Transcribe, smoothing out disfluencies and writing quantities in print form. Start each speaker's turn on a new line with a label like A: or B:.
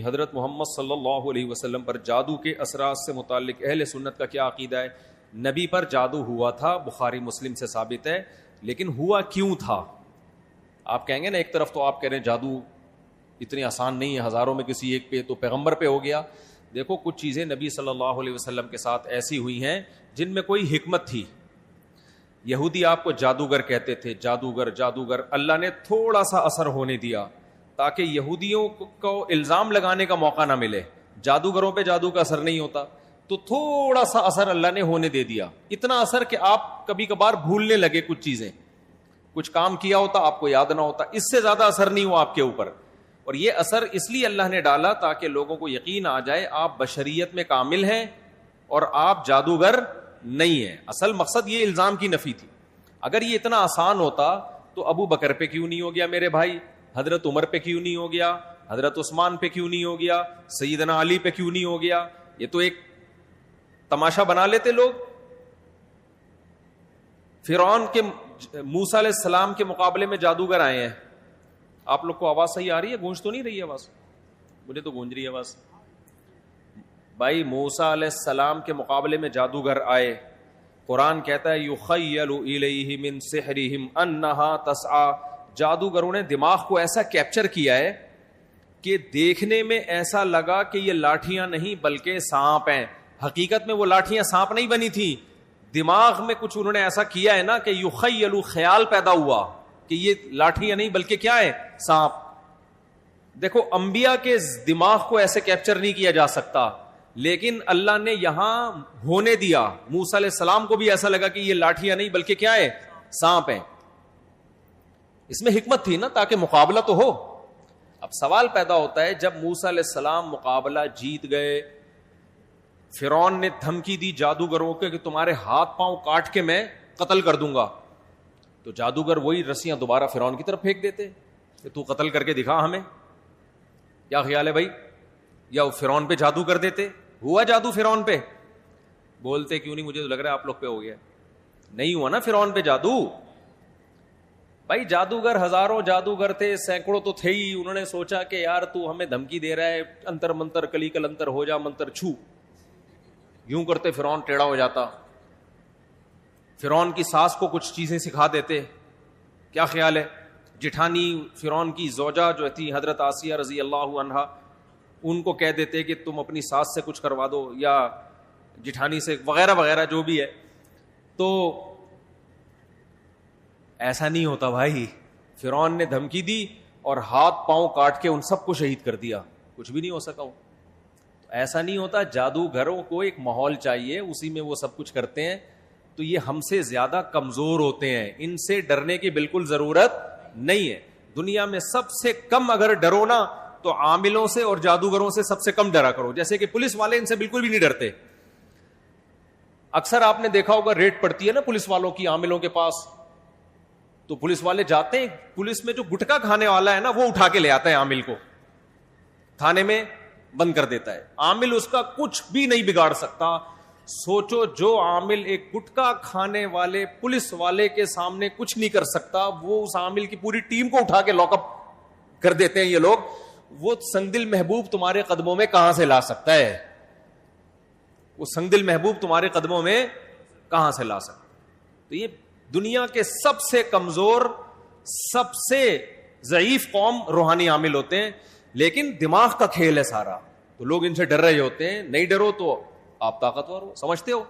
A: حضرت محمد صلی اللہ علیہ وسلم پر جادو کے اثرات سے متعلق اہل سنت کا کیا عقیدہ ہے؟ نبی پر جادو ہوا تھا، بخاری مسلم سے ثابت ہے، لیکن ہوا کیوں تھا؟ آپ کہیں گے نا ایک طرف تو آپ کہہ رہے ہیں جادو اتنی آسان نہیں ہے، ہزاروں میں کسی ایک پہ تو پیغمبر پہ ہو گیا۔ دیکھو کچھ چیزیں نبی صلی اللہ علیہ وسلم کے ساتھ ایسی ہوئی ہیں جن میں کوئی حکمت تھی۔ یہودی آپ کو جادوگر کہتے تھے، جادوگر، اللہ نے تھوڑا سا اثر ہونے دیا تاکہ یہودیوں کو الزام لگانے کا موقع نہ ملے۔ جادوگروں پہ جادو کا اثر نہیں ہوتا، تو تھوڑا سا اثر اللہ نے ہونے دے دیا، اتنا اثر کہ آپ کبھی کبھار بھولنے لگے کچھ چیزیں، کچھ کام کیا ہوتا آپ کو یاد نہ ہوتا، اس سے زیادہ اثر نہیں ہوا آپ کے اوپر۔ اور یہ اثر اس لیے اللہ نے ڈالا تاکہ لوگوں کو یقین آ جائے آپ بشریت میں کامل ہیں اور آپ جادوگر نہیں ہیں۔ اصل مقصد یہ الزام کی نفی تھی۔ اگر یہ اتنا آسان ہوتا تو ابو بکر پہ کیوں نہیں ہو گیا میرے بھائی؟ حضرت عمر پہ کیوں نہیں ہو گیا؟ حضرت عثمان پہ کیوں نہیں ہو گیا؟ سیدنا علی پہ کیوں نہیں ہو گیا؟ یہ تو ایک تماشا بنا لیتے لوگ۔ فرعون کے موسیٰ علیہ السلام کے مقابلے میں جادوگر آئے ہیں۔ آپ لوگ کو آواز صحیح آ رہی ہے؟ گونج تو نہیں رہی ہے آواز؟ مجھے تو گونج رہی ہے آواز۔ بھائی موسیٰ علیہ السلام کے مقابلے میں جادوگر آئے، قرآن کہتا ہے یخیل الیہ من سحرہم انہا تسعی، جادوگروں نے دماغ کو ایسا کیپچر کیا ہے کہ دیکھنے میں ایسا لگا کہ یہ لاٹھیاں نہیں بلکہ سانپ ہیں، حقیقت میں وہ لاٹھیاں سانپ نہیں بنی تھی، دماغ میں کچھ انہوں نے ایسا کیا ہے نا کہ یخیل، خیال پیدا ہوا کہ یہ لاٹھیاں نہیں بلکہ کیا ہے؟ سانپ۔ دیکھو انبیاء کے دماغ کو ایسے کیپچر نہیں کیا جا سکتا، لیکن اللہ نے یہاں ہونے دیا۔ موسیٰ علیہ السلام کو بھی ایسا لگا کہ یہ لاٹھیاں نہیں بلکہ کیا ہے؟ سانپ ہیں۔ اس میں حکمت تھی نا تاکہ مقابلہ تو ہو۔ اب سوال پیدا ہوتا ہے جب موسیٰ علیہ السلام مقابلہ جیت گئے، فرعون نے دھمکی دی جادوگروں کے کہ تمہارے ہاتھ پاؤں کاٹ کے میں قتل کر دوں گا، تو جادوگر وہی رسیاں دوبارہ فرعون کی طرف پھینک دیتے کہ تو قتل کر کے دکھا ہمیں۔ کیا خیال ہے بھائی؟ یا فرعون پہ جادو کر دیتے؟ ہوا جادو فرعون پہ؟ بولتے کیوں نہیں؟ مجھے تو لگ رہا ہے آپ لوگ پہ ہو گیا۔ نہیں ہوا نا فرعون پہ جادو۔ بھائی جادوگر ہزاروں جادوگر تھے، سینکڑوں تو تھے ہی، انہوں نے سوچا کہ یار تو ہمیں دھمکی دے رہا ہے، انتر منتر کلی کلنتر ہو جا منتر چھو، یوں کرتے فرعون ٹیڑھا ہو جاتا، فرعون کی ساس کو کچھ چیزیں سکھا دیتے۔ کیا خیال ہے؟ جٹھانی فرعون کی زوجہ جو تھی حضرت آسیہ رضی اللہ عنہا، ان کو کہہ دیتے کہ تم اپنی ساس سے کچھ کروا دو یا جٹھانی سے، وغیرہ وغیرہ جو بھی ہے۔ تو ایسا نہیں ہوتا بھائی، فرعون نے دھمکی دی اور ہاتھ پاؤں کاٹ کے ان سب کو شہید کر دیا، کچھ بھی نہیں ہو سکا۔ ایسا نہیں ہوتا، جادوگروں کو ایک ماحول چاہیے، اسی میں وہ سب کچھ کرتے ہیں، تو یہ ہم سے زیادہ کمزور ہوتے ہیں، ان سے ڈرنے کی بالکل ضرورت نہیں ہے۔ دنیا میں سب سے کم اگر ڈرو نا تو عاملوں سے اور جادوگروں سے سب سے کم ڈرا کرو، جیسے کہ پولیس والے ان سے بالکل بھی نہیں ڈرتے۔ اکثر آپ نے دیکھا ہوگا ریڈ پڑتی ہے نا پولیس والوں کی عاملوں کے پاس، تو پولیس والے جاتے ہیں، پولیس میں جو گٹکا کھانے والا ہے نا وہ اٹھا کے لے آتا ہے عامل کو، تھانے میں بند کر دیتا ہے، عامل اس کا کچھ بھی نہیں بگاڑ سکتا۔ سوچو جو عامل ایک گٹکا کھانے والے پولیس والے کے سامنے کچھ نہیں کر سکتا، وہ اس عامل کی پوری ٹیم کو اٹھا کے لاک اپ کر دیتے ہیں یہ لوگ، وہ سنگدل محبوب تمہارے قدموں میں کہاں سے لا سکتا ہے؟ وہ سنگدل محبوب تمہارے قدموں میں کہاں سے لا سکتا ہے؟ تو یہ دنیا کے سب سے کمزور، سب سے ضعیف قوم روحانی عامل ہوتے ہیں، لیکن دماغ کا کھیل ہے سارا، تو لوگ ان سے ڈر رہے ہوتے ہیں۔ نہیں ڈرو تو آپ طاقتور ہو، سمجھتے ہو۔